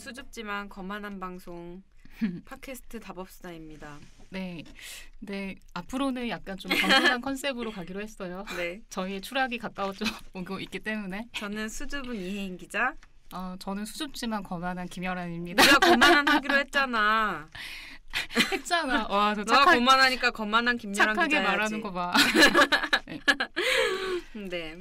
수줍지만 거만한 방송 팟캐스트 답업수다입니다. 네, 네 앞으로는 약간 좀 겸손한 컨셉으로 가기로 했어요. 네, 저희의 추락이 가까워져 오고 있기 때문에. 저는 수줍은 이혜인 기자. 저는 수줍지만 거만한 김여란입니다. 네가 거만한 하기로 했잖아. 했잖아. 와, 저 너가 거만하니까 거만한 김여란 착하게 기자야지. 말하는 거 봐. 네.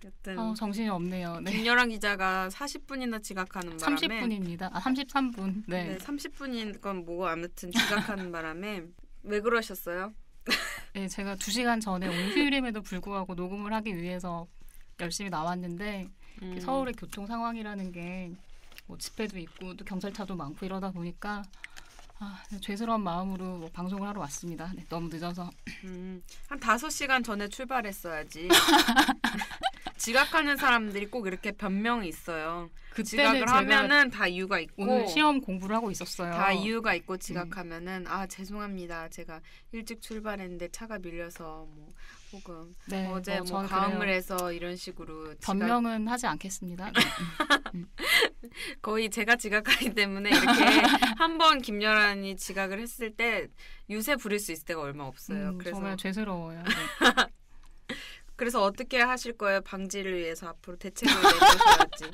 여튼 정신이 없네요. 네. 김여란 기자가 40분이나 지각하는 바람에 30분입니다. 33분. 네. 네, 30분인 건 뭐고 아무튼 지각하는 바람에 왜 그러셨어요? 네, 제가 2시간 전에 오늘 휴일임에도 불구하고 녹음을 하기 위해서 열심히 나왔는데 서울의 교통 상황이라는 게 뭐 집회도 있고 또 경찰차도 많고 이러다 보니까 죄스러운 마음으로 방송을 하러 왔습니다. 네, 너무 늦어서. 한 5시간 전에 출발했어야지. 지각하는 사람들이 꼭 이렇게 변명이 있어요. 지각을 하면은 다 이유가 있고 오늘 시험 공부를 하고 있었어요. 다 이유가 있고 지각하면은 죄송합니다. 제가 일찍 출발했는데 차가 밀려서 뭐 혹은 네, 어제 뭐 가음을 해서 이런 식으로 변명은 하지 않겠습니다. 거의 제가 지각하기 때문에 이렇게 한번 김여란이 지각을 했을 때 유세 부릴 수 있을 때가 얼마 없어요. 그래서 정말 죄스러워요. 네. 그래서 어떻게 하실 거예요? 방지를 위해서 앞으로 대책을 내놓으셔야지.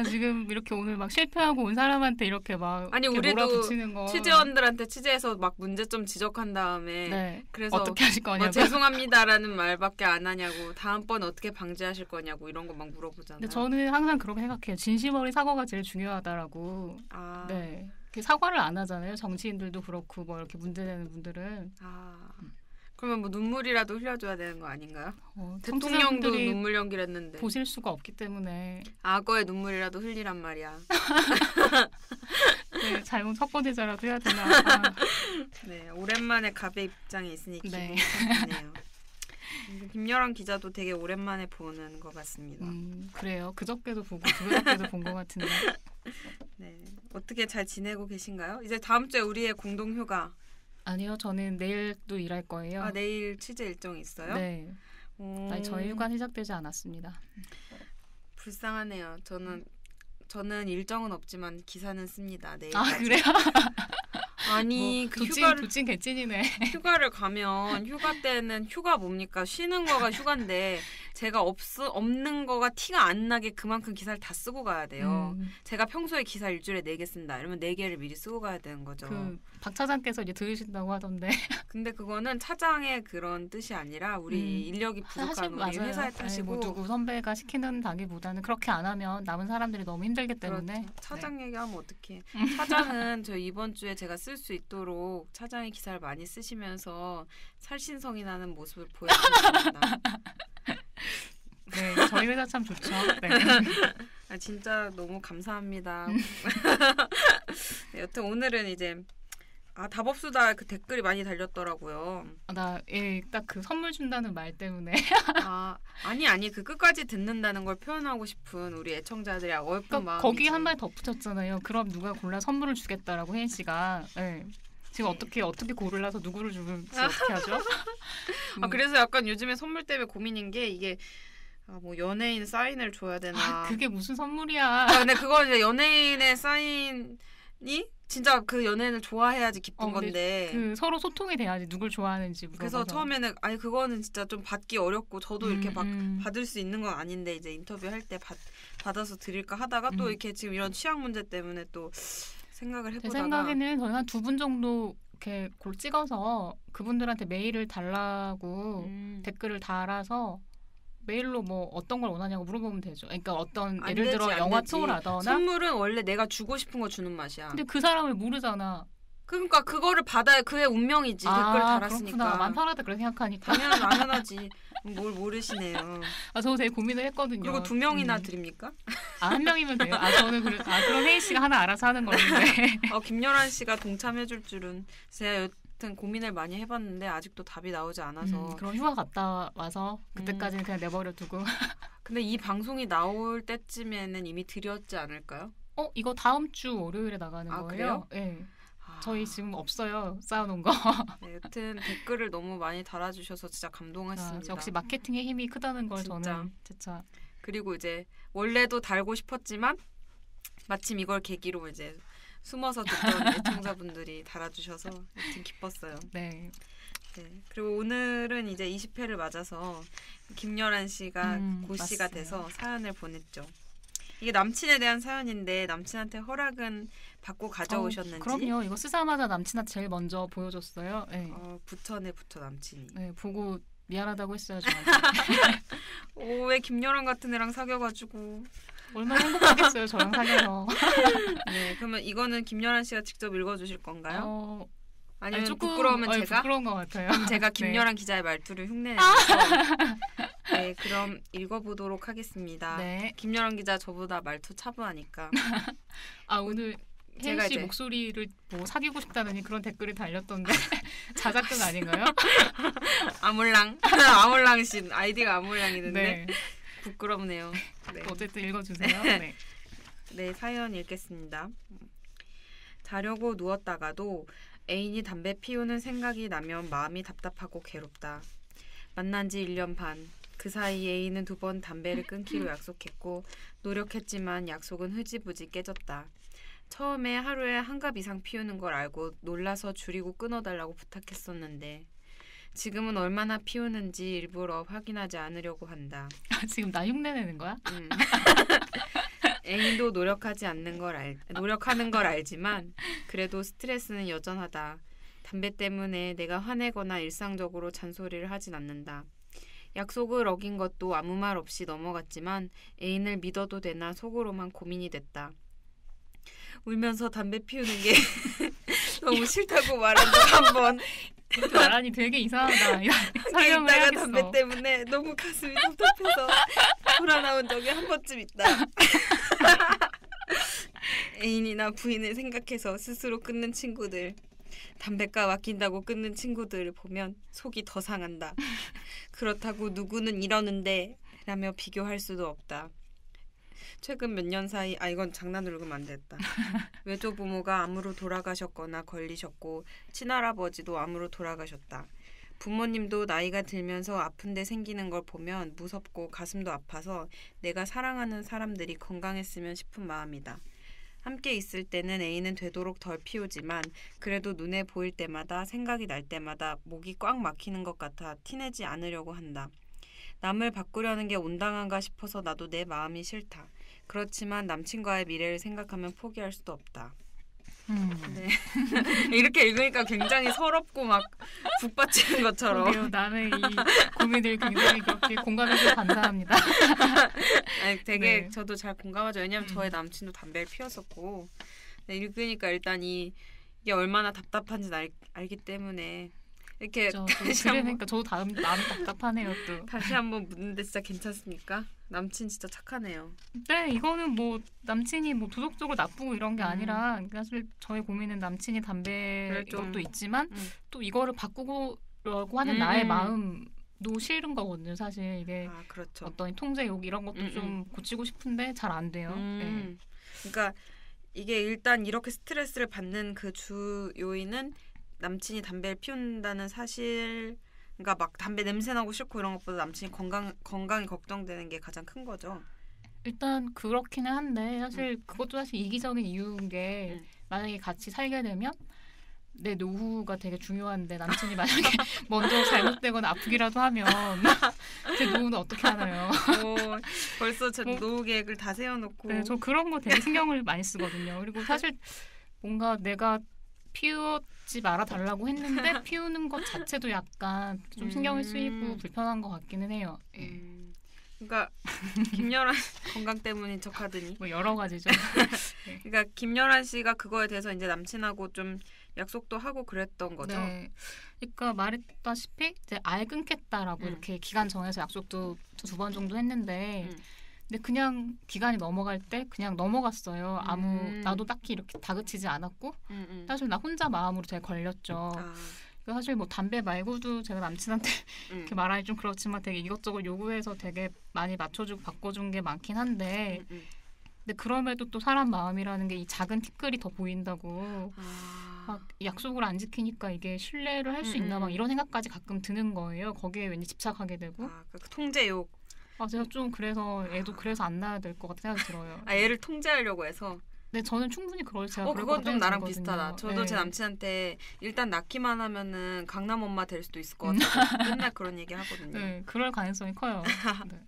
지금 이렇게 오늘 막 실패하고 온 사람한테 이렇게 막 아니 이렇게 우리도 몰아붙이는 거. 취재원들한테 취재해서 막 문제점 지적한 다음에 네. 그래서 어떻게 하실 거냐고. 죄송합니다라는 말밖에 안 하냐고 다음번 어떻게 방지하실 거냐고 이런 거 막 물어보잖아요. 근데 저는 항상 그렇게 생각해요. 진심 어린 사과가 제일 중요하다라고. 네. 사과를 안 하잖아요. 정치인들도 그렇고 뭐 이렇게 문제되는 분들은. 그러면 뭐 눈물이라도 흘려줘야 되는 거 아닌가요? 대통령도 눈물 연기를 했는데 보실 수가 없기 때문에 악어의 눈물이라도 흘리란 말이야. 네, 잘못 첩보대자라도 해야 되나. 네, 오랜만에 갑의 입장에 있으니 기분이 네. 좋네요. 김여란 기자도 되게 오랜만에 보는 것 같습니다. 그래요. 그저께도 보고 그저께도 본 것 같은데. 네, 어떻게 잘 지내고 계신가요? 이제 다음 주에 우리의 공동 휴가. 아니요, 저는 내일도 일할 거예요. 내일 취재 일정이 있어요? 네. 아니, 저희 휴가 시작되지 않았습니다. 불쌍하네요. 저는 일정은 없지만 기사는 씁니다. 내일. 그래요? 아니 그 휴가를 도찐 개찐이네. 휴가를 가면 휴가 때는 휴가 뭡니까? 쉬는 거가 휴가인데 제가 없는 거가 티가 안 나게 그만큼 기사를 다 쓰고 가야 돼요. 제가 평소에 기사 일주일에 4개 쓴다. 이러면 4개를 미리 쓰고 가야 되는 거죠. 박 차장께서 이제 들으신다고 하던데. 근데 그거는 차장의 그런 뜻이 아니라 우리 인력이 부족한 우리 회사의 뜻이고 뭐 누구 선배가 시키는다기보다는 그렇게 안 하면 남은 사람들이 너무 힘들기 때문에. 그렇죠. 차장 얘기하면 어떡해. 차장은 저 이번 주에 제가 쓸 수 있도록 차장이 기사를 많이 쓰시면서 살신성이 나는 모습을 보여주셨습니다. 네, 저희 회사 참 좋죠. 네. 진짜 너무 감사합니다. 네, 여튼 오늘은 이제 답업수다 그 댓글이 많이 달렸더라고요. 나 딱 그 선물 준다는 말 때문에. 아니 그 끝까지 듣는다는 걸 표현하고 싶은 우리 애청자들이 어여쁜 마음이지. 거기 한 말 덧붙였잖아요. 그럼 누가 골라 선물을 주겠다라고 혜인 씨가. 네. 지금 어떻게 고르라서 누구를 주는지 어떻게 하죠? 그래서 약간 요즘에 선물 때문에 고민인 게 이게 뭐 연예인 사인을 줘야 되나. 그게 무슨 선물이야. 근데 그건 이제 연예인의 사인이 진짜 그 연예인을 좋아해야지 기쁜 건데. 그 서로 소통이 돼야지 누굴 좋아하는지 물어봐서. 그래서 처음에는 그거는 진짜 좀 받기 어렵고 저도 이렇게 막 받을 수 있는 건 아닌데 이제 인터뷰할 때 받아서 드릴까 하다가 또 이렇게 지금 이런 취향 문제 때문에 또 생각을 해보다가 제 생각에는 저희 한 2분 정도 이렇게 골 찍어서 그분들한테 메일을 달라고 댓글을 달아서 메일로 뭐 어떤 걸 원하냐고 물어보면 되죠. 그러니까 예를 들어 영화 투어라거나 선물은 원래 내가 주고 싶은 거 주는 맛이야. 근데 그 사람을 모르잖아. 그러니까 그거를 받아야 그의 운명이지. 댓글 달았으니까. 그렇구나. 맘 편하다 그렇게 생각하니까. 당연하지. 뭘 모르시네요. 저 되게 고민을 했거든요. 그리고 2명이나 드립니까? 1명이면 돼요. 저는 그럼 혜인 씨가 하나 알아서 하는 건데. 김여란 씨가 동참해줄 줄은 제가 여튼 고민을 많이 해봤는데 아직도 답이 나오지 않아서. 그럼 휴가 갔다 와서 그때까지는 그냥 내버려두고. 근데 이 방송이 나올 때쯤에는 이미 드렸지 않을까요? 이거 다음 주 월요일에 나가는 거예요? 그래요? 네. 저희 지금 없어요. 쌓아놓은 거. 네, 여튼 댓글을 너무 많이 달아주셔서 진짜 감동했습니다. 역시 마케팅의 힘이 크다는 걸 진짜. 저는 진짜. 그리고 이제 원래도 달고 싶었지만 마침 이걸 계기로 이제 숨어서 듣던 애청자분들이 달아주셔서 아무튼 기뻤어요. 네. 네. 그리고 오늘은 이제 20회를 맞아서 김여란 씨가 고씨가 돼서 사연을 보냈죠. 이게 남친에 대한 사연인데 남친한테 허락은 받고 가져오셨는지? 그럼요. 이거 쓰자마자 남친한테 제일 먼저 보여줬어요. 네. 부처네 부처 남친이. 네, 보고 미안하다고 했어요. 저한테. 왜 김여란 같은 애랑 사귀어가지고. 얼마나 행복하겠어요. 저랑 사귀어서. 네, 그러면 이거는 김여란 씨가 직접 읽어주실 건가요? 아니면 조금, 부끄러우면 제가? 부끄러운 것 같아요. 그럼 제가 김여란 기자의 말투를 흉내내서 네, 그럼 읽어보도록 하겠습니다. 네. 김여란 기자 저보다 말투 차분하니까. 오늘 혜인 씨 목소리를 뭐 사귀고 싶다더니 그런 댓글이 달렸던데 자작극 아닌가요? 아몰랑 씨 아이디가 아몰랑이던데. 네. 부끄럽네요. 네. 어쨌든 읽어주세요. 네. 네, 사연 읽겠습니다. 자려고 누웠다가도 애인이 담배 피우는 생각이 나면 마음이 답답하고 괴롭다. 만난 지 1년 반. 그 사이 애인은 2번 담배를 끊기로 약속했고 노력했지만 약속은 흐지부지 깨졌다. 처음에 하루에 1갑 이상 피우는 걸 알고 놀라서 줄이고 끊어달라고 부탁했었는데 지금은 얼마나 피우는지 일부러 확인하지 않으려고 한다. 지금 나 흉내내는 거야? 애인도 노력하는 걸 알지만 그래도 스트레스는 여전하다. 담배 때문에 내가 화내거나 일상적으로 잔소리를 하진 않는다. 약속을 어긴 것도 아무 말 없이 넘어갔지만 애인을 믿어도 되나 속으로만 고민이 됐다. 울면서 담배 피우는 게 너무 싫다고 말한 적 한 번. 말하니 되게 이상하다. 설명을 해야겠어. 담배 때문에 너무 가슴이 답답해서 돌아 나온 적이 한 번쯤 있다. 애인이나 부인을 생각해서 스스로 끊는 친구들, 담배값 아낀다고 끊는 친구들을 보면 속이 더 상한다. 그렇다고 누구는 이러는데 라며 비교할 수도 없다. 최근 몇 년 사이 이건 장난으로 그러면 안 됐다. 외조부모가 암으로 돌아가셨거나 걸리셨고 친할아버지도 암으로 돌아가셨다. 부모님도 나이가 들면서 아픈데 생기는 걸 보면 무섭고 가슴도 아파서 내가 사랑하는 사람들이 건강했으면 싶은 마음이다. 함께 있을 때는 애인은 되도록 덜 피우지만 그래도 눈에 보일 때마다 생각이 날 때마다 목이 꽉 막히는 것 같아 티내지 않으려고 한다. 남을 바꾸려는 게 온당한가 싶어서 나도 내 마음이 싫다. 그렇지만 남친과의 미래를 생각하면 포기할 수도 없다. 네. 이렇게 읽으니까 굉장히 서럽고 막 북받치는 것처럼. 그러게요. 나는 이 고민을 굉장히 그렇게 공감해서 감사합니다. 되게 네. 저도 잘 공감하죠. 왜냐면 저의 남친도 담배를 피웠었고 네, 읽으니까 일단 이게 얼마나 답답한지 알기 때문에 이렇게 그러니까 저도 마음이 답답하네요. 또 다시 한번 묻는데 진짜 괜찮습니까? 남친 진짜 착하네요. 네, 이거는 뭐 남친이 뭐 도덕적으로 나쁘고 이런 게 아니라 사실 저의 고민은 남친이 담배 이것도 있지만 또 이거를 바꾸려고 하는 나의 마음도 싫은 거거든요. 사실 이게 그렇죠. 어떤 통제욕 이런 것도 좀 고치고 싶은데 잘 안 돼요. 네. 그러니까 이게 일단 이렇게 스트레스를 받는 그 주 요인은 남친이 담배를 피운다는 사실, 그러니까 막 담배 냄새 나고 싫고 이런 것보다 남친이 건강이 걱정되는 게 가장 큰 거죠. 일단 그렇기는 한데 사실 그것도 사실 이기적인 이유인 게 만약에 같이 살게 되면 내 노후가 되게 중요한데 남친이 만약에 먼저 잘못되거나 아프기라도 하면 제 노후는 어떻게 하나요? 벌써 제 노후 계획을 다 세워놓고. 네, 저 그런 거 되게 신경을 많이 쓰거든요. 그리고 사실 뭔가 내가 피우지 말아달라고 했는데 피우는 것 자체도 약간 좀 신경이 쓰이고 불편한 것 같기는 해요. 그러니까 김여란 건강 때문인 척하더니 뭐 여러 가지죠. 네. 그러니까 김여란 씨가 그거에 대해서 이제 남친하고 좀 약속도 하고 그랬던 거죠. 네. 그러니까 말했다시피 이제 아예 끊겠다라고 이렇게 기간 정해서 약속도 2번 정도 했는데 근데 그냥 기간이 넘어갈 때 그냥 넘어갔어요. 나도 딱히 이렇게 다그치지 않았고 사실 나 혼자 마음으로 되게 걸렸죠. 사실 뭐 담배 말고도 제가 남친한테 이렇게 말하기 좀 그렇지만 되게 이것저것 요구해서 되게 많이 맞춰주고 바꿔준 게 많긴 한데 근데 그럼에도 또 사람 마음이라는 게 이 작은 티끌이 더 보인다고 막 약속을 안 지키니까 이게 신뢰를 할 수 있나 막 이런 생각까지 가끔 드는 거예요. 거기에 왠지 집착하게 되고 그 통제욕. 제가 좀 그래서 애도 그래서 안 낳아야 될 것 같은 생각이 들어요. 애를 통제하려고 해서. 네, 저는 충분히 그럴 제가 그건 좀 나랑 생각하거든요. 비슷하다. 저도 네. 제 남친한테 일단 낳기만 하면은 강남 엄마 될 수도 있을 것 같다고 맨날 그런 얘기 하거든요. 네, 그럴 가능성이 커요. 네.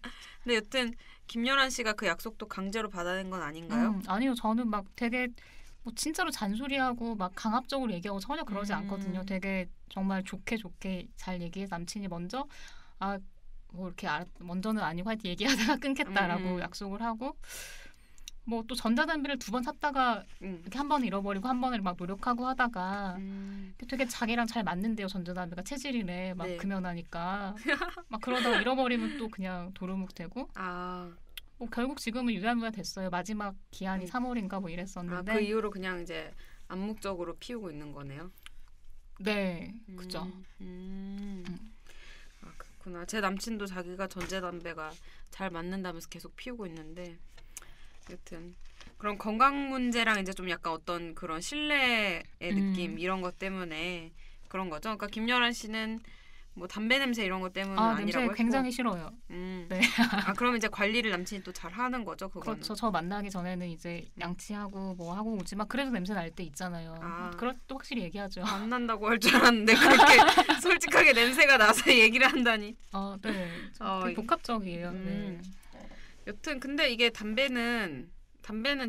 근데 여튼 김연아 씨가 그 약속도 강제로 받아낸 건 아닌가요? 아니요, 저는 막 되게 뭐 진짜로 잔소리하고 막 강압적으로 얘기하고 전혀 그러지 않거든요. 되게 정말 좋게 잘 얘기해. 남친이 먼저 뭐 이렇게 먼저는 아니고 하여튼 얘기하다가 끊겠다라고 약속을 하고 뭐 또 전자담배를 2번 샀다가 이렇게 한 번 잃어버리고 한 번을 막 노력하고 하다가 되게 자기랑 잘 맞는데요. 전자담배가 체질이래. 막 네. 금연하니까 막 그러다가 잃어버리면 또 그냥 도루묵 되고 뭐 결국 지금은 유야무야 됐어요. 마지막 기한이 3월인가 뭐 이랬었는데 그 이후로 그냥 이제 암묵적으로 피우고 있는 거네요. 네, 그죠. 그렇구나. 제 남친도 자기가 전자담배가 잘 맞는다면서 계속 피우고 있는데 여튼 그럼 건강 문제랑 이제 좀 약간 어떤 그런 신뢰의 느낌 이런 것 때문에 그런 거죠. 그러니까 김연아 씨는 뭐 담배 냄새 이런 것 때문은 아니라고 했고. 냄새 굉장히 싫어요. 네. 그럼 이제 관리를 남친이 또 잘 하는 거죠, 그거는. 그렇죠. 저 만나기 전에는 이제 양치하고 뭐 하고 오지 막 그래도 냄새 날 때 있잖아요. 그럴 때 확실히 얘기하죠. 안 난다고 할 줄 알았는데 그렇게 솔직하게 냄새가 나서 얘기를 한다니. 네. 되게 복합적이에요. 네. 여튼 근데 이게 담배는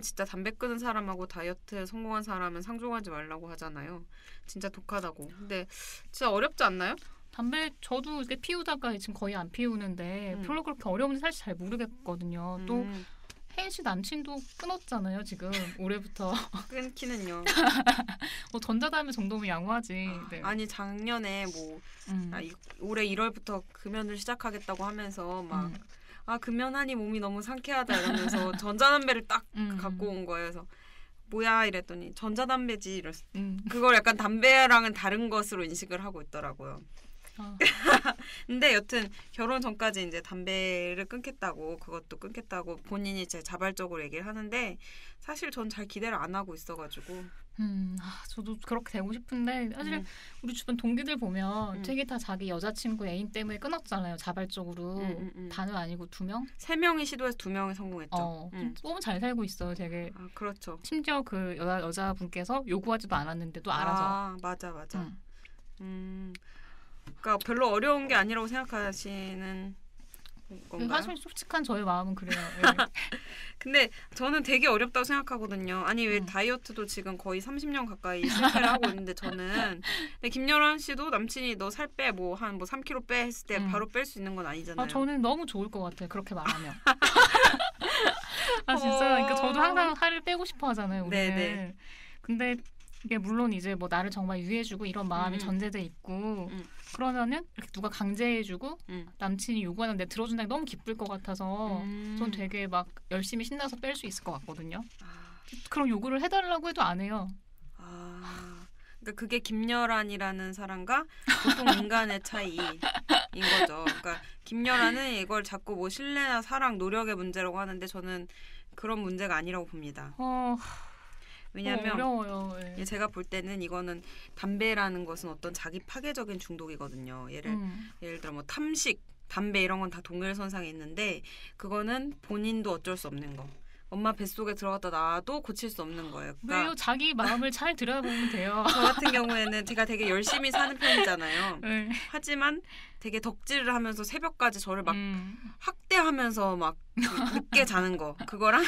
진짜 담배 끊은 사람하고 다이어트에 성공한 사람은 상종하지 말라고 하잖아요. 진짜 독하다고. 근데 진짜 어렵지 않나요? 담배 저도 이렇게 피우다가 지금 거의 안 피우는데 별로 그렇게 어려운지 사실 잘 모르겠거든요. 또 혜인 씨 남친도 끊었잖아요. 지금 올해부터. 끊기는요. 전자담배 정도면 양호하지. 네. 아니 작년에 뭐 올해 1월부터 금연을 시작하겠다고 하면서 막 금연하니 몸이 너무 상쾌하다 이러면서 전자담배를 딱 갖고 온 거예요. 그래서 뭐야 이랬더니 전자담배지 이랬어. 그걸 약간 담배랑은 다른 것으로 인식을 하고 있더라고요. 근데 여튼 결혼 전까지 이제 담배를 끊겠다고 그것도 끊겠다고 본인이 이제 자발적으로 얘기를 하는데 사실 전 잘 기대를 안 하고 있어가지고 저도 그렇게 되고 싶은데 사실 우리 주변 동기들 보면 되게 다 자기 여자친구 애인 때문에 끊었잖아요. 자발적으로 다는 아니고 2명? 3명이 시도해서 2명이 성공했죠. 너무 잘 살고 있어요. 되게 그렇죠. 심지어 그 여자분께서 요구하지도 않았는데도 알아서 맞아. 그러니까 별로 어려운 게 아니라고 생각하시는 건가요? 사실 솔직한 저의 마음은 그래요. 근데 저는 되게 어렵다고 생각하거든요. 아니 왜 다이어트도 지금 거의 30년 가까이 실패를 하고 있는데 저는 근데 김연아 씨도 남친이 너 살 빼 뭐 한 3kg 빼 했을 때 바로 뺄 수 있는 건 아니잖아요. 저는 너무 좋을 것 같아요. 그렇게 말하면. 진짜 그러니까 저도 항상 살을 빼고 싶어 하잖아요. 우리는. 네네. 근데 이게 물론 이제 뭐 나를 정말 유해주고 이런 마음이 전제돼 있고 그러면은 이렇게 누가 강제해주고 남친이 요구하는데 들어준다니 너무 기쁠 것 같아서 전 되게 막 열심히 신나서 뺄 수 있을 것 같거든요. 그럼 요구를 해달라고 해도 안 해요. 그러니까 그게 김여란이라는 사람과 보통 인간의 차이인 거죠. 그러니까 김여란은 이걸 자꾸 뭐 신뢰나 사랑, 노력의 문제라고 하는데 저는 그런 문제가 아니라고 봅니다. 왜냐하면 어려워요. 제가 볼 때는 이거는 담배라는 것은 어떤 자기 파괴적인 중독이거든요. 예를 들어 뭐 탐식, 담배 이런 건 다 동일선상에 있는데 그거는 본인도 어쩔 수 없는 거. 엄마 뱃속에 들어갔다 나와도 고칠 수 없는 거예요. 그러니까 왜요? 자기 마음을 잘 들여다보면 돼요. 저 같은 경우에는 제가 되게 열심히 사는 편이잖아요. 하지만 되게 덕질을 하면서 새벽까지 저를 막 학대하면서 막 늦게 자는 거. 그거랑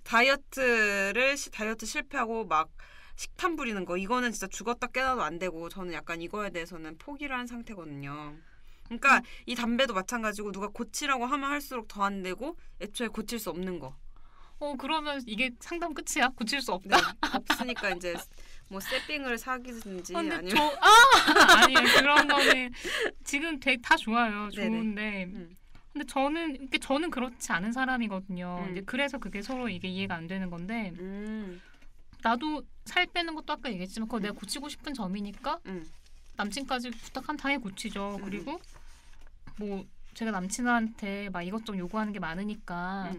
다이어트 실패하고 막 식탐 부리는 거. 이거는 진짜 죽었다 깨나도 안 되고 저는 약간 이거에 대해서는 포기를 한 상태거든요. 그러니까 이 담배도 마찬가지고 누가 고치라고 하면 할수록 더 안 되고 애초에 고칠 수 없는 거. 그러면 이게 상담 끝이야? 고칠 수 없다? 네, 없으니까 이제 뭐 세핑을 사귀든지 아니면 아니에요. 그런 거는 지금 되게 다 좋아요. 좋은데 근데 저는 그렇지 않은 사람이거든요. 이제 그래서 그게 서로 이게 이해가 안 되는 건데 나도 살 빼는 것도 아까 얘기했지만 그거 내가 고치고 싶은 점이니까 남친까지 부탁하면 당연히 고치죠. 그리고 뭐 제가 남친한테 막 이것저것 요구하는 게 많으니까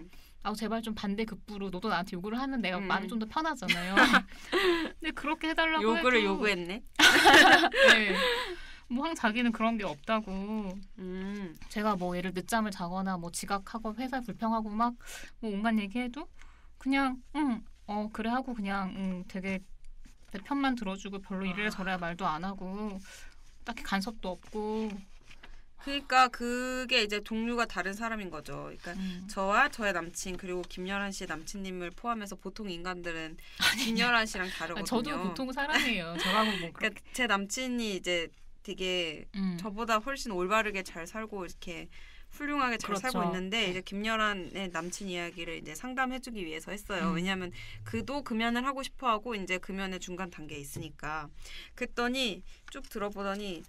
제발 좀 반대급부로 너도 나한테 요구를 하면 내가 마음이 좀 더 편하잖아요. 근데 그렇게 해달라고 요구를 해도 요구했네. 네. 뭐 자기는 그런 게 없다고. 제가 뭐 예를 늦잠을 자거나 뭐 지각하고 회사 불평하고 막 뭐 온갖 얘기해도 그냥 그래 하고 그냥 되게 내 편만 들어주고 별로 이래라 저래라 말도 안 하고 딱히 간섭도 없고. 그러니까 그게 이제 종류가 다른 사람인 거죠. 그러니까 저와 저의 남친 그리고 김연아 씨의 남친님을 포함해서 보통 인간들은 김연아 씨랑 다르거든요. 저도 보통 사람이에요. 저하고 뭐 그러니까 제 남친이 이제 되게 저보다 훨씬 올바르게 잘 살고 이렇게 훌륭하게 잘 살고 있는데 이제 김연아의 남친 이야기를 이제 상담해주기 위해서 했어요. 왜냐하면 그도 금연을 하고 싶어하고 이제 금연의 중간 단계에 있으니까. 그랬더니 쭉 들어보더니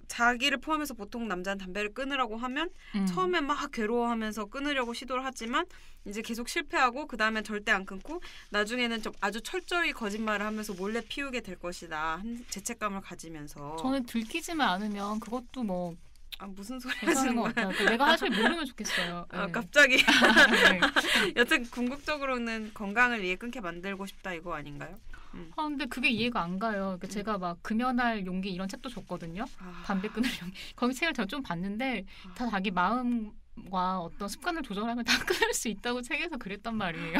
자기를 포함해서 보통 남자는 담배를 끊으라고 하면 처음에 막 괴로워하면서 끊으려고 시도를 하지만 이제 계속 실패하고 그 다음에 절대 안 끊고 나중에는 좀 아주 철저히 거짓말을 하면서 몰래 피우게 될 것이다. 죄책감을 가지면서. 저는 들키지만 않으면 그것도 뭐 무슨 소리 하시는 것 같아요. 내가 사실 모르면 좋겠어요. 네. 갑자기. 네. 여튼 궁극적으로는 건강을 위해 끊게 만들고 싶다 이거 아닌가요? 근데 그게 이해가 안 가요. 그러니까 제가 막 금연할 용기 이런 책도 줬거든요. 담배 끊을 용기. 거기 책을 제가 좀 봤는데 다 자기 마음과 어떤 습관을 조절하면 다 끊을 수 있다고 책에서 그랬단 말이에요.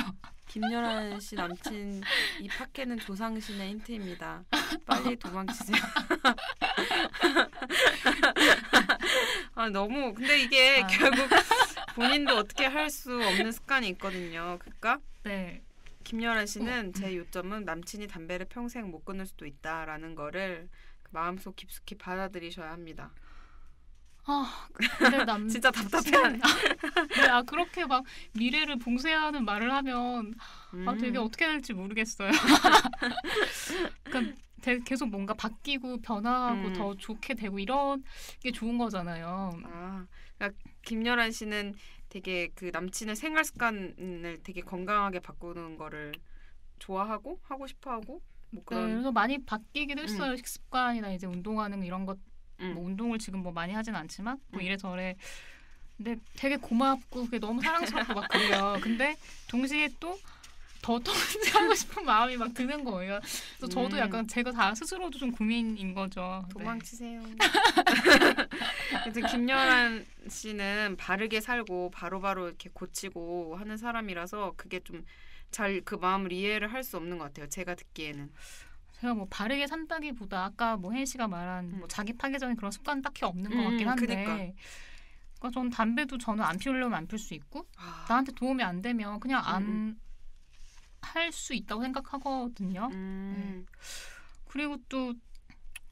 김연아 씨 남친 이 팟캐는 조상신의 힌트입니다. 빨리 도망치세요. 너무 근데 이게 결국 본인도 어떻게 할 수 없는 습관이 있거든요. 그러니까 네. 김연아 씨는 제 요점은 남친이 담배를 평생 못 끊을 수도 있다라는 거를 마음속 깊숙이 받아들이셔야 합니다. 근데 진짜 답답해하네. 네, 그렇게 막 미래를 봉쇄하는 말을 하면 되게 어떻게 될지 모르겠어요. 그러니까 계속 뭔가 바뀌고 변화하고 더 좋게 되고 이런 게 좋은 거잖아요. 그러니까 김연아 씨는 되게 그 남친의 생활 습관을 되게 건강하게 바꾸는 거를 좋아하고 하고 싶어하고 뭐 그런. 네, 그래서 많이 바뀌기도 했어요. 식습관이나 이제 운동하는 이런 것. 뭐 운동을 지금 뭐 많이 하진 않지만 뭐 이래저래. 근데 되게 고맙고 그게 너무 사랑스럽고 막 그래요. 근데 동시에 또 더 통제하고 싶은 마음이 막 드는 거예요. 그래서 저도 약간 제가 다 스스로도 좀 고민인 거죠. 도망치세요. 그래서 김연아 씨는 바르게 살고 바로바로 이렇게 고치고 하는 사람이라서 그게 좀 잘 그 마음을 이해를 할 수 없는 것 같아요. 제가 듣기에는. 제가 뭐 바르게 산다기보다 아까 뭐 혜인 씨가 말한 뭐 자기 파괴적인 그런 습관 딱히 없는 것 같긴 한데. 그러니까 저는 담배도 저는 안 피우려면 안 피울 수 있고 나한테 도움이 안 되면 그냥 안 할 수 있다고 생각하거든요. 네. 그리고 또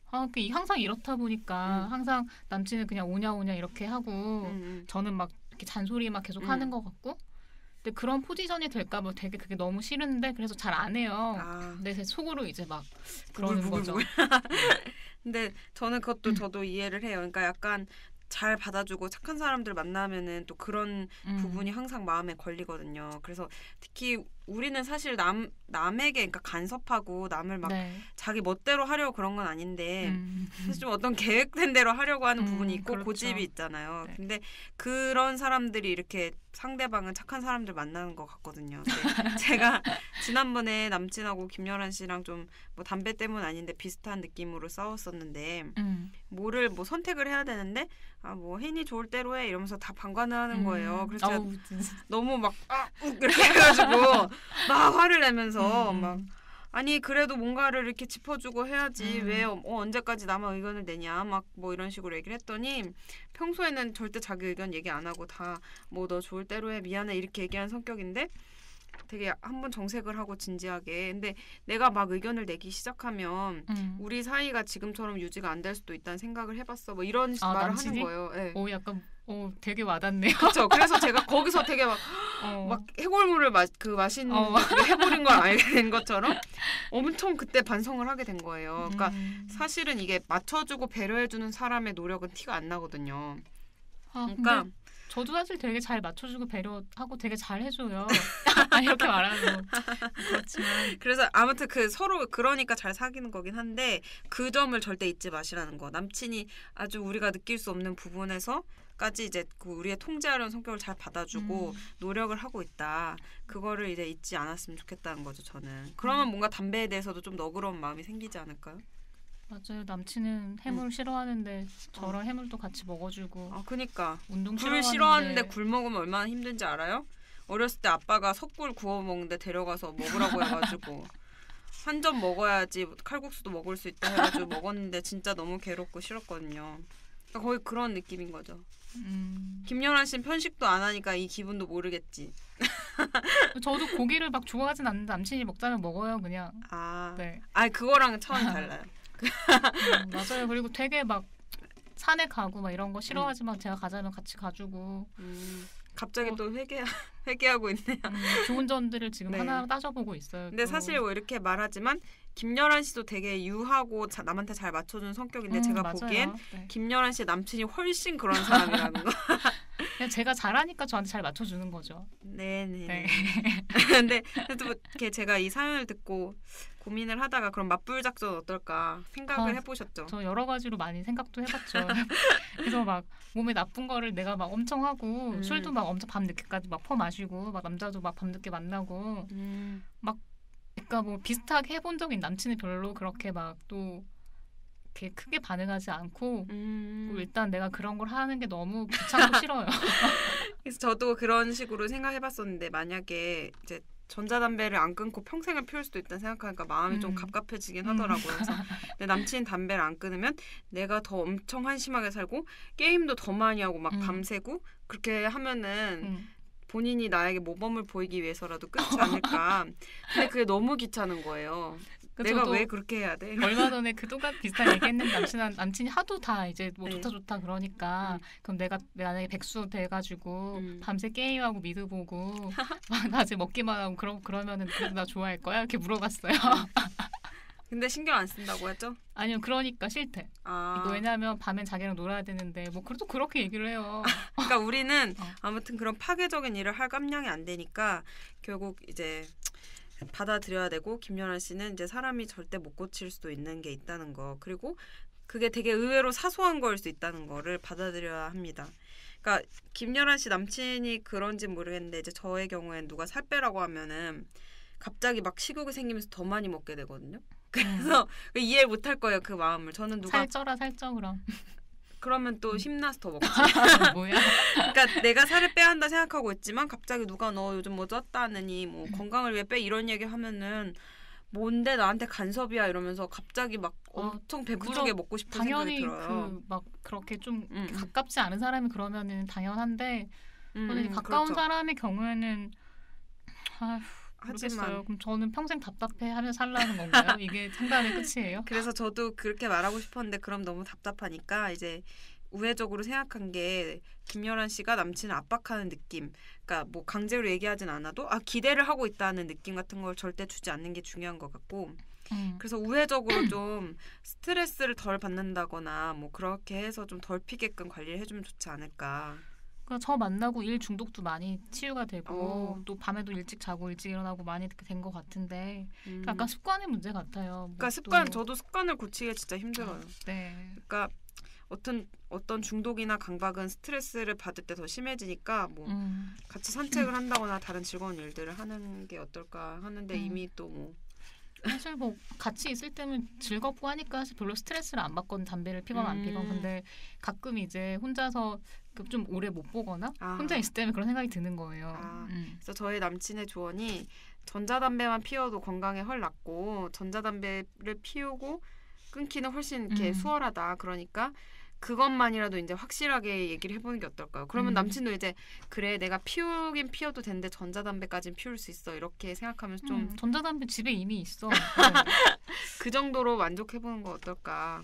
항상 이렇다 보니까 항상 남친은 그냥 오냐 이렇게 하고 저는 막 이렇게 잔소리 막 계속 하는 것 같고. 근데 그런 포지션이 될까 봐 되게 그게 너무 싫은데 그래서 잘 안 해요. 근데 제 속으로 이제 막 그러는 거죠. 근데 저는 그것도 저도 이해를 해요. 그러니까 약간 잘 받아주고 착한 사람들 만나면은 또 그런 부분이 항상 마음에 걸리거든요. 그래서 특히 우리는 사실 남에게 그러니까 간섭하고 남을 막 자기 멋대로 하려고 그런 건 아닌데 사실 좀 어떤 계획된 대로 하려고 하는 부분이 있고 그렇죠. 고집이 있잖아요. 근데 그런 사람들이 이렇게 상대방은 착한 사람들 만나는 것 같거든요. 제가 지난번에 남친하고 김연아 씨랑 좀 뭐 담배 때문 아닌데 비슷한 느낌으로 싸웠었는데 뭐를 뭐 선택을 해야 되는데 뭐 혜인이 좋을 대로 해 이러면서 다 방관을 하는 거예요. 그래서 제가 너무 막 이렇게 해가지고 막 화를 내면서 막 아니 그래도 뭔가를 이렇게 짚어주고 해야지 왜 언제까지 나만 의견을 내냐 막 뭐 이런 식으로 얘기를 했더니 평소에는 절대 자기 의견 얘기 안 하고 다 뭐 너 좋을 대로 해 미안해 이렇게 얘기하는 성격인데 되게 한번 정색을 하고 진지하게 근데 내가 막 의견을 내기 시작하면 우리 사이가 지금처럼 유지가 안 될 수도 있다는 생각을 해봤어 뭐 이런 말을 남친이? 하는 거예요. 네. 약간 되게 와닿네요. 그렇죠. 그래서 제가 거기서 되게 막 해골물을 마신 해버린 걸 알게 된 것처럼 엄청 그때 반성을 하게 된 거예요. 그러니까 사실은 이게 맞춰주고 배려해주는 사람의 노력은 티가 안 나거든요. 그러니까 저도 사실 되게 잘 맞춰주고 배려하고 되게 잘 해줘요. 이렇게 말하면 그렇지만 그래서 아무튼 그 서로 그러니까 잘 사귀는 거긴 한데 그 점을 절대 잊지 마시라는 거. 남친이 아주 우리가 느낄 수 없는 부분에서까지 이제 그 우리의 통제하려는 성격을 잘 받아주고 노력을 하고 있다. 그거를 이제 잊지 않았으면 좋겠다는 거죠. 저는. 그러면 뭔가 담배에 대해서도 좀 너그러운 마음이 생기지 않을까요? 맞아요. 남친은 해물 싫어하는데 저랑 해물도 같이 먹어주고. 그니까. 운동 굴 싫어하는데 굴 먹으면 얼마나 힘든지 알아요? 어렸을 때 아빠가 석굴 구워 먹는데 데려가서 먹으라고 해가지고 한 점 먹어야지 칼국수도 먹을 수 있다 해가지고 먹었는데 진짜 너무 괴롭고 싫었거든요. 그러니까 거의 그런 느낌인 거죠. 김연아 씨는 편식도 안 하니까 이 기분도 모르겠지. 저도 고기를 막 좋아하진 않는데 남친이 먹자면 먹어요 그냥. 네. 그거랑은 차원이 달라요. 맞아요. 그리고 되게 막 산에 가고 막 이런 거 싫어하지만 제가 가자면 같이 가주고. 갑자기 또 회개하고 있네요. 좋은 점들을 지금 하나 따져보고 있어요. 근데 사실 뭐 이렇게 말하지만 김연아 씨도 되게 유하고 남한테 잘 맞춰주는 성격인데 제가 맞아요. 보기엔 네. 김연아 씨의 남친이 훨씬 그런 사람이라는 거. 그냥 제가 잘하니까 저한테 잘 맞춰주는 거죠. 네네. 네. 근데 또 이렇게 제가 이 사연을 듣고 고민을 하다가 그럼 맞불 작전 어떨까 생각을 해보셨죠? 저 여러 가지로 많이 생각도 해봤죠. 그래서 막 몸에 나쁜 거를 내가 막 엄청 하고 술도 막 엄청 밤늦게까지 막 퍼마시고 막 남자도 막 밤늦게 만나고 막 그러니까 뭐 비슷하게 해본 적인 남친이 별로 그렇게 막 또 이렇게 크게 반응하지 않고 일단 내가 그런 걸 하는 게 너무 귀찮고 싫어요. 그래서 저도 그런 식으로 생각해봤었는데 만약에 이제 전자담배를 안 끊고 평생을 피울 수도 있다는 생각하니까 마음이 좀 갑갑해지긴 하더라고요. 그래서 내 남친 담배를 안 끊으면 내가 더 엄청 한심하게 살고 게임도 더 많이 하고 막 밤새고 그렇게 하면은 본인이 나에게 모범을 보이기 위해서라도 끊지 않을까. 근데 그게 너무 귀찮은 거예요. 내가 왜 그렇게 해야 돼? 얼마 전에 그 똑같은 비슷한 얘기했는데 남친이 하도 다 이제 뭐 좋다 그러니까 그럼 내가 만약에 백수 돼가지고 밤새 게임하고 미드 보고 막 낮에 먹기만 하고 그러면은 그래도 나 좋아할 거야? 이렇게 물어봤어요. 근데 신경 안 쓴다고 했죠? 아니요, 그러니까 싫대. 이거 왜냐하면 밤엔 자기랑 놀아야 되는데 뭐 그래도 그렇게 얘기를 해요. 그러니까 우리는 아무튼 그런 파괴적인 일을 할 감량이 안 되니까 결국 이제 받아들여야 되고 김연아 씨는 이제 사람이 절대 못 고칠 수도 있는 게 있다는 거 그리고 그게 되게 의외로 사소한 거일 수 있다는 거를 받아들여야 합니다. 그러니까 김연아 씨 남친이 그런지 모르겠는데 이제 저의 경우엔 누가 살 빼라고 하면은 갑자기 막 식욕이 생기면서 더 많이 먹게 되거든요. 그래서 이해 못할 거예요 그 마음을. 저는 누가 살쪄 그럼. 그러면 또 힘나서 더 먹지. 뭐야? 그러니까 내가 살을 빼야 한다 생각하고 있지만 갑자기 누가 너 요즘 뭐 쪘다느니 뭐 건강을 위해 빼 이런 얘기 하면은 뭔데 나한테 간섭이야 이러면서 갑자기 막 엄청 배부르게 먹고 싶은 생각이 들어요. 당연히 막 그렇게 좀 가깝지 않은 사람이 그러면은 당연한데 가까운 그렇죠. 사람의 경우에는 모르겠어요. 그럼 저는 평생 답답해하며 살라는 건가요? 이게 상담의 끝이에요? 그래서 저도 그렇게 말하고 싶었는데 그럼 너무 답답하니까 이제 우회적으로 생각한 게 김연아 씨가 남친을 압박하는 느낌. 그러니까 뭐 강제로 얘기하진 않아도 기대를 하고 있다는 느낌 같은 걸 절대 주지 않는 게 중요한 것 같고 그래서 우회적으로 좀 스트레스를 덜 받는다거나 뭐 그렇게 해서 좀 덜 피게끔 관리를 해주면 좋지 않을까. 그러니까 저 만나고 일 중독도 많이 치유가 되고 또 밤에도 일찍 자고 일찍 일어나고 많이 되는 것 같은데 약간 습관의 문제 같아요. 그러니까 저도 습관을 고치기가 진짜 힘들어요. 네. 그러니까 어떤 중독이나 강박은 스트레스를 받을 때 더 심해지니까 뭐 같이 산책을 한다거나 다른 즐거운 일들을 하는 게 어떨까 하는데 이미 또 뭐 사실 뭐 같이 있을 때는 즐겁고 하니까 사실 별로 스트레스를 안 받거든 담배를 피거나 안 피건 근데 가끔 이제 혼자서 좀 오래 못 보거나 혼자 있을 때는 그런 생각이 드는 거예요. 그래서 저희 남친의 조언이 전자담배만 피워도 건강에 헐 낫고 전자담배를 피우고 끊기는 훨씬 이렇게 수월하다. 그러니까 그것만이라도 이제 확실하게 얘기를 해보는 게 어떨까요? 그러면 남친도 이제 그래 내가 피우긴 피워도 되는데 전자담배까지는 피울 수 있어 이렇게 생각하면서 좀 전자담배 집에 이미 있어. 그 정도로 만족해보는 거 어떨까?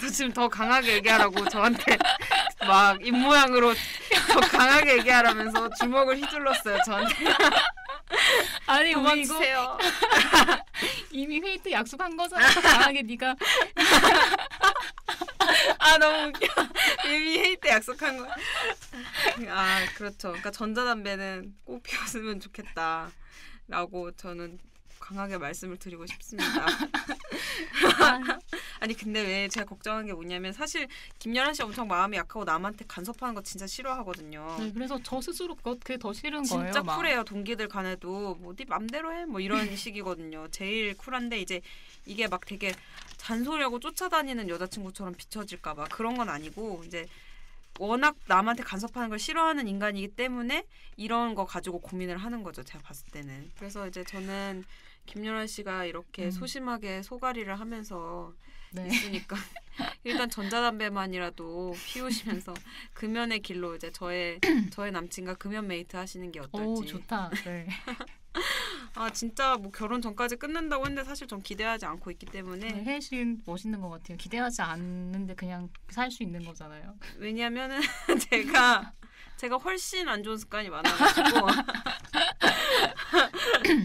또 지금 더 강하게 얘기하라고 저한테 막 입모양으로 더 강하게 얘기하라면서 주먹을 휘둘렀어요 저한테. 아니 우리 이거 이미 회의 때 약속한 거잖아. 강하게 네가 너무 웃겨. 이미 회의 때 약속한 거. 그렇죠. 그러니까 전자담배는 꼭 피웠으면 좋겠다라고 저는 강하게 말씀을 드리고 싶습니다. 아니 근데 왜 제가 걱정한 게 뭐냐면 사실 김연아 씨 엄청 마음이 약하고 남한테 간섭하는 거 진짜 싫어하거든요. 네, 그래서 저 스스로 그게 더 싫은 진짜 거예요. 진짜 쿨해요. 동기들 간에도 뭐 네 맘대로 해 뭐 이런 식이거든요. 제일 쿨한데 이제 이게 막 되게 잔소리하고 쫓아다니는 여자친구처럼 비춰질까 봐 그런 건 아니고 이제 워낙 남한테 간섭하는 걸 싫어하는 인간이기 때문에 이런 거 가지고 고민을 하는 거죠. 제가 봤을 때는. 그래서 이제 저는 김연아 씨가 이렇게 소심하게 소가리를 하면서 네. 있으니까 일단 전자담배만이라도 피우시면서 금연의 길로 이제 저의 남친과 금연 메이트 하시는 게 어떨지. 오, 좋다. 네. 아 진짜 뭐 결혼 전까지 끝낸다고 했는데 사실 전 기대하지 않고 있기 때문에. 네, 혜인 씨는 멋있는 것 같아요. 기대하지 않는데 그냥 살 수 있는 거잖아요. 왜냐면은 제가 훨씬 안 좋은 습관이 많아가지고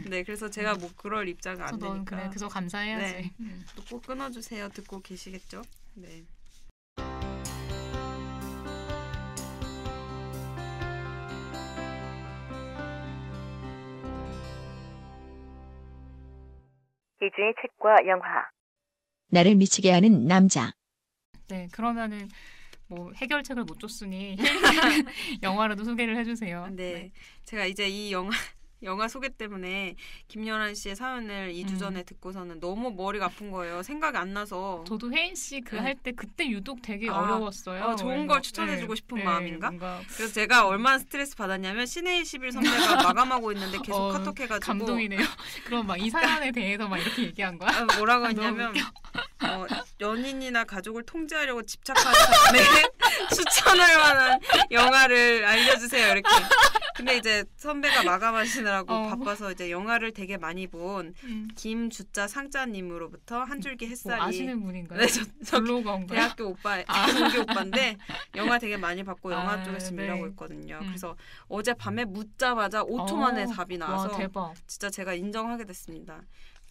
네, 그래서 제가 뭐 그럴 입장은 안 되니까. 그래, 그래서 감사해야지. 네. 또 꼭 끊어주세요. 듣고 계시겠죠? 네. 이주의 책과 영화. 나를 미치게 하는 남자. 네, 그러면은 뭐 해결책을 못 줬으니 영화라도 소개를 해주세요. 네, 제가 이제 이 영화 소개 때문에 김연아 씨의 사연을 2주 전에 듣고서는 너무 머리가 아픈 거예요. 생각이 안 나서. 저도 혜인 씨 할 때 그때 유독 되게 어려웠어요. 좋은 걸 추천해주고 싶은 마음인가? 뭔가 그래서 제가 얼마나 스트레스 받았냐면 신의 21 선배가 마감하고 있는데 계속 카톡해가지고 감동이네요. 그럼 막 이 사연에 대해서 막 이렇게 얘기한 거야? 뭐라고 했냐면 연인이나 가족을 통제하려고 집착하는 사람에 추천할 만한 영화를 알려주세요. 이렇게. 근데 이제 선배가 마감하시느라고 바빠서 이제 영화를 되게 많이 본 김주자 상자님으로부터 한 줄기 햇살이. 뭐 아시는 분인가요? 네, 저 블로거인가요? 대학교 오빠, 동기 오빠인데 영화 되게 많이 봤고 영화 쪽에서 네. 일하고 있거든요. 그래서 어제 밤에 묻자마자 5초 만에 답이 나와서 와, 대박. 진짜 제가 인정하게 됐습니다.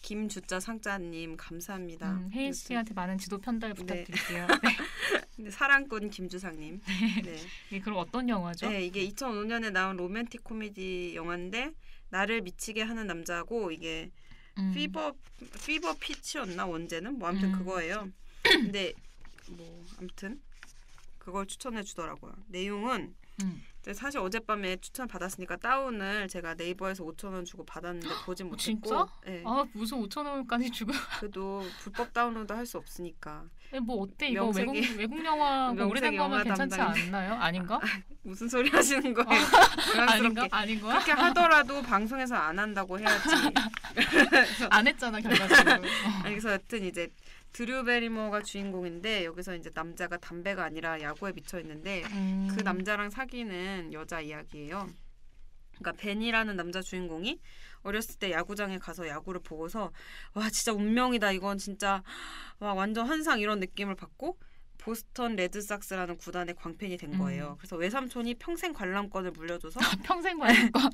김주자 상자님 감사합니다. 혜인 씨한테 많은 지도 편달 부탁드릴게요. 네. 사랑꾼 김주상님. 네. 네, 그럼 어떤 영화죠? 네, 이게 2005년에 나온 로맨틱 코미디 영화인데 나를 미치게 하는 남자고 이게 피버 피치였나 원제는 뭐 아무튼 그거예요. 근데 뭐 아무튼 그걸 추천해 주더라고요. 내용은 사실 어젯밤에 추천 받았으니까 다운을 제가 네이버에서 5,000원 주고 받았는데 보진 못했고. 진짜? 네. 아 무슨 5,000원까지 주고? 그래도 불법 다운로드 할 수 없으니까. 뭐 어때 이거 외국 영화 오래된 거면 괜찮지 않나요? 아닌가? 무슨 소리 하시는 거예요? 아닌 거야? 그렇게 하더라도 방송에서 안 한다고 해야지. 안 했잖아 결과적으로. 아니, 그래서 여튼 이제 드류 베리모어가 주인공인데 여기서 이제 남자가 담배가 아니라 야구에 미쳐 있는데 그 남자랑 사귀는 여자 이야기예요. 그러니까 벤이라는 남자 주인공이 어렸을 때 야구장에 가서 야구를 보고서 와 진짜 운명이다 이건 진짜 와 완전 환상 이런 느낌을 받고 보스턴 레드삭스라는 구단의 광팬이 된 거예요. 그래서 외삼촌이 평생 관람권을 물려줘서 평생 관람권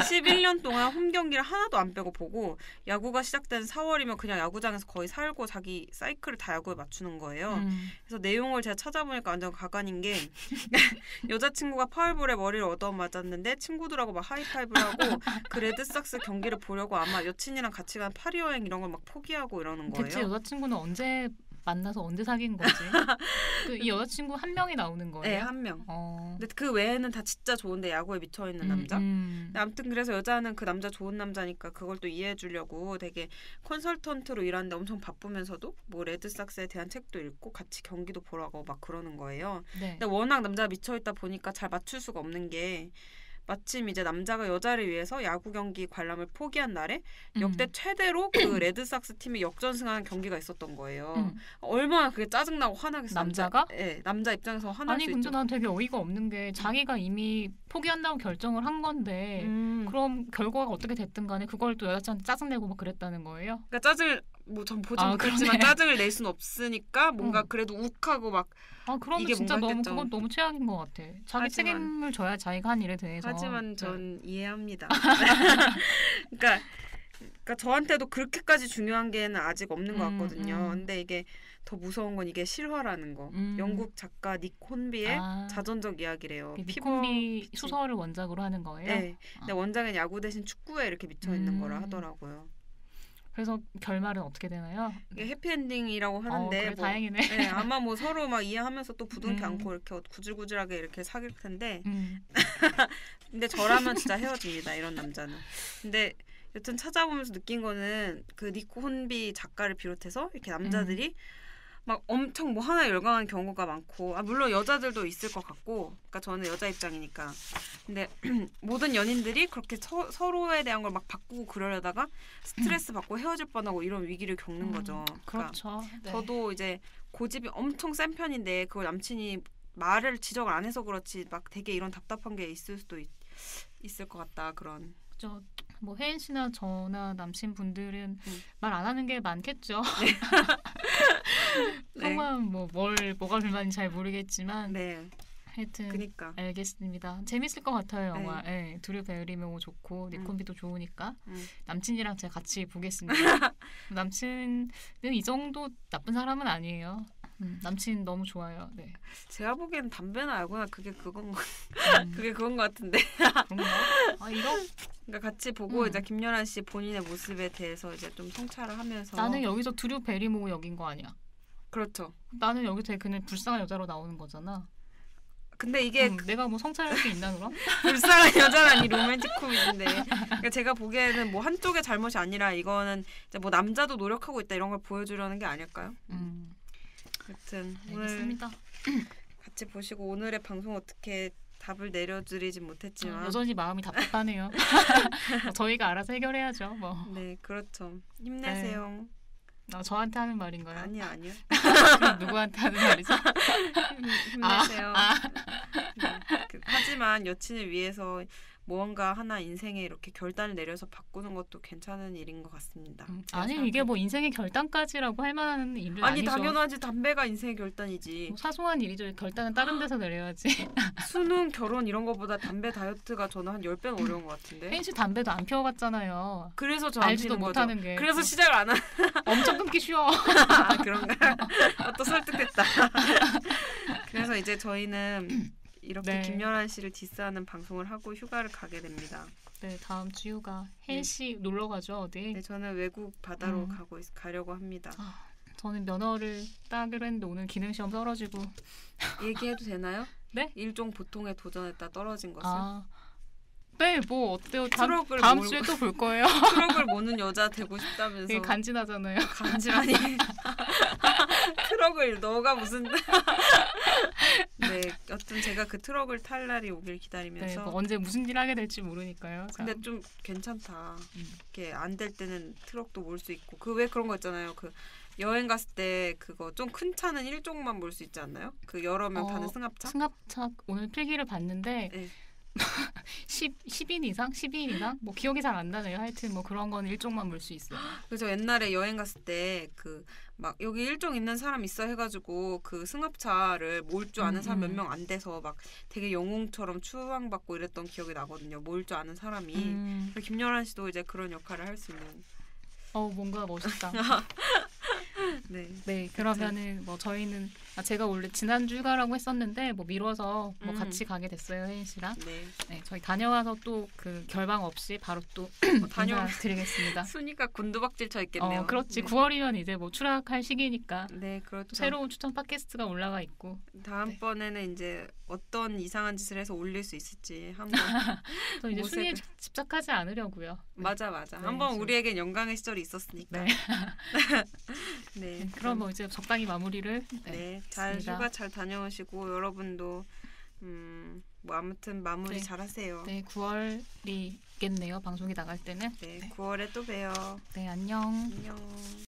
11년 동안 홈 경기를 하나도 안 빼고 보고 야구가 시작된 4월이면 그냥 야구장에서 거의 살고 자기 사이클을 다 야구에 맞추는 거예요. 그래서 내용을 제가 찾아보니까 완전 가관인 게 여자친구가 파울볼에 머리를 얻어맞았는데 친구들하고 막 하이파이브를 하고 그 레드삭스 경기를 보려고 아마 여친이랑 같이 간 파리 여행 이런 걸 막 포기하고 이러는 거예요. 대체 여자친구는 언제 만나서 언제 사귄 거지? 이 여자친구 한 명이 나오는 거예요? 네, 한 명. 근데 그 외에는 다 진짜 좋은데 야구에 미쳐있는 남자? 아무튼 그래서 여자는 그 남자 좋은 남자니까 그걸 또 이해해 주려고 되게 컨설턴트로 일하는데 엄청 바쁘면서도 뭐 레드삭스에 대한 책도 읽고 같이 경기도 보러 가고 막 그러는 거예요. 네. 근데 워낙 남자가 미쳐있다 보니까 잘 맞출 수가 없는 게 마침 이제 남자가 여자를 위해서 야구 경기 관람을 포기한 날에 역대 최대로 그 레드삭스 팀이 역전승하는 경기가 있었던 거예요. 얼마나 그게 짜증나고 화나겠어요. 남자가? 네, 남자 입장에서 화날 수 있죠. 아니 근데 난 되게 어이가 없는 게 자기가 이미 포기한다고 결정을 한 건데 그럼 결과가 어떻게 됐든 간에 그걸 또 여자친구한테 짜증내고 막 그랬다는 거예요? 그러니까 짜증을 뭐 전 보지 못했지만 짜증을 낼 수는 없으니까 뭔가 그래도 욱하고 막 그러면 이게 진짜 뭔가 그건 너무 최악인 것 같아. 자기 책임을 져야 자기가 한 일에 대해서. 하지만 전 이해합니다. 그러니까 저한테도 그렇게까지 중요한 게는 아직 없는 것 같거든요. 근데 이게 더 무서운 건 이게 실화라는 거. 영국 작가 닉 혼비의 자전적 이야기래요. 닉 혼비 소설을 원작으로 하는 거예요? 네. 근데 원작은 야구 대신 축구에 이렇게 미쳐 있는 거라 하더라고요. 그래서 결말은 어떻게 되나요? 이게 해피엔딩이라고 하는데 그래, 뭐, 다행이네. 네, 아마 뭐 서로 막 이해하면서 또 부둥켜 안고 이렇게 구질구질하게 이렇게 사귈 텐데 근데 저라면 진짜 헤어집니다. 이런 남자는. 근데 여튼 찾아보면서 느낀 거는 그 니코 혼비 작가를 비롯해서 이렇게 남자들이 막 엄청 뭐 하나 열광한 경우가 많고 물론 여자들도 있을 것 같고 그러니까 저는 여자 입장이니까 근데 모든 연인들이 그렇게 서로에 대한 걸 막 바꾸고 그러려다가 스트레스 받고 헤어질 뻔하고 이런 위기를 겪는 거죠. 그러니까 그렇죠. 네. 저도 이제 고집이 엄청 센 편인데 그걸 남친이 말을 지적을 안 해서 그렇지 막 되게 이런 답답한 게 있을 수도 있을 것 같다 그런. 그렇죠. 뭐 혜인 씨나 저나 남친분들은 말 안 하는 게 많겠죠. 정말 뭐가 불만인지 잘 모르겠지만 네. 하여튼 그러니까. 알겠습니다. 재밌을 것 같아요. 영화. 네. 드류 베리모어 좋고 니콘비도 좋으니까 남친이랑 제가 같이 보겠습니다. 남친은 이 정도 나쁜 사람은 아니에요. 남친 너무 좋아요. 네. 제가 보기에는 담배나 알거나 그게 그건 것 같은데. 그런가? 이런. 그러니까 같이 보고 이제 김연아 씨 본인의 모습에 대해서 이제 좀 성찰을 하면서 나는 여기서 드류 베리모어 여긴 거 아니야? 그렇죠. 나는 여기서 그냥 불쌍한 여자로 나오는 거잖아. 근데 이게 내가 뭐 성찰할 게 있나 그럼? 불쌍한 여자라니 로맨틱 코미디인데 그러니까 제가 보기에는 뭐 한쪽의 잘못이 아니라 이거는 이제 뭐 남자도 노력하고 있다 이런 걸 보여주려는 게 아닐까요? 하여튼 알겠습니다. 오늘 같이 보시고 오늘의 방송 어떻게 답을 내려드리진 못했지만 여전히 마음이 답답하네요. 저희가 알아서 해결해야죠. 뭐. 네, 그렇죠. 힘내세요. 저한테 하는 말인가요? 아니요. 누구한테 하는 말이죠? 힘내세요. 네. 하지만 여친을 위해서 무언가 하나 인생에 이렇게 결단을 내려서 바꾸는 것도 괜찮은 일인 것 같습니다. 아니 이게 뭐 인생의 결단까지라고 할 만한 일은 아니 아니죠. 당연하지. 담배가 인생의 결단이지. 뭐 사소한 일이죠. 결단은 다른 데서 내려야지. 수능, 결혼 이런 거보다 담배 다이어트가 저는 한 10배는 어려운 것 같은데. 혜인 씨 담배도 안 피워봤잖아요. 그래서 저 안 알지도 피는 못하는 거죠. 게. 그래서 시작을 안 한. 엄청 끊기 쉬워. 그런가? 또 설득됐다. 그래서 이제 저희는 이렇게 김연아 씨를 디스하는 방송을 하고 휴가를 가게 됩니다. 네, 다음 주 휴가. 혜인 씨 놀러 가죠 어디? 네, 저는 외국 바다로 가려고 합니다. 저는 면허를 따기로 했는데 오늘 기능 시험 떨어지고. 얘기해도 되나요? 네? 일종 보통에 도전했다 떨어진 것을. 네, 뭐 어때요? 트럭을 다음 주에 또 볼 거예요. 트럭을 모는 여자 되고 싶다면서. 되게 간지나잖아요. 간지라니. 트럭을 너가 무슨. 네, 여튼 제가 그 트럭을 탈 날이 오길 기다리면서. 네, 뭐 언제 무슨 일 하게 될지 모르니까요. 근데 좀 괜찮다. 이렇게 안 될 때는 트럭도 몰 수 있고. 그 왜 그런 거 있잖아요. 그 여행 갔을 때 그거 좀 큰 차는 1종만 몰 수 있지 않나요? 그 여러 명 타는 승합차? 승합차 오늘 필기를 봤는데 네. 10인 이상? 12인 이상? 뭐 기억이 잘 안 나네요. 하여튼 뭐 그런 건 일종만 볼 수 있어요. 그래서 옛날에 여행 갔을 때 그 막 여기 일종 있는 사람 있어 해가지고 그 승합차를 몰 줄 아는 사람 몇 명 안 돼서 막 되게 영웅처럼 추앙받고 이랬던 기억이 나거든요. 몰 줄 아는 사람이. 김연아 씨도 이제 그런 역할을 할 수 있는. 뭔가 멋있다. 네. 네, 그러면은 뭐 저희는 제가 원래 지난주 휴가라고 했었는데 뭐 미뤄서 뭐 같이 가게 됐어요, 혜인 씨랑. 네, 저희 다녀와서 또 그 결방 없이 바로 또 인사드리겠습니다. 순이가 곤두박질 쳐 있겠네요. 그렇지. 9월이면 이제 뭐 추락할 시기니까. 네, 그렇죠. 또 새로운 추천 팟캐스트가 올라가 있고. 다음번에는 이제 어떤 이상한 짓을 해서 올릴 수 있을지 한번. 저 이제 순위에 집착하지 않으려고요. 맞아. 네, 한번 우리에겐 영광의 시절이 있었으니까. 네. 네. 그럼 뭐 이제 적당히 마무리를. 네. 잘 휴가 잘 다녀오시고 여러분도 뭐 아무튼 마무리 잘 하세요. 네, 9월이겠네요. 방송이 나갈 때는. 네, 9월에 또 봬요. 네, 안녕. 안녕.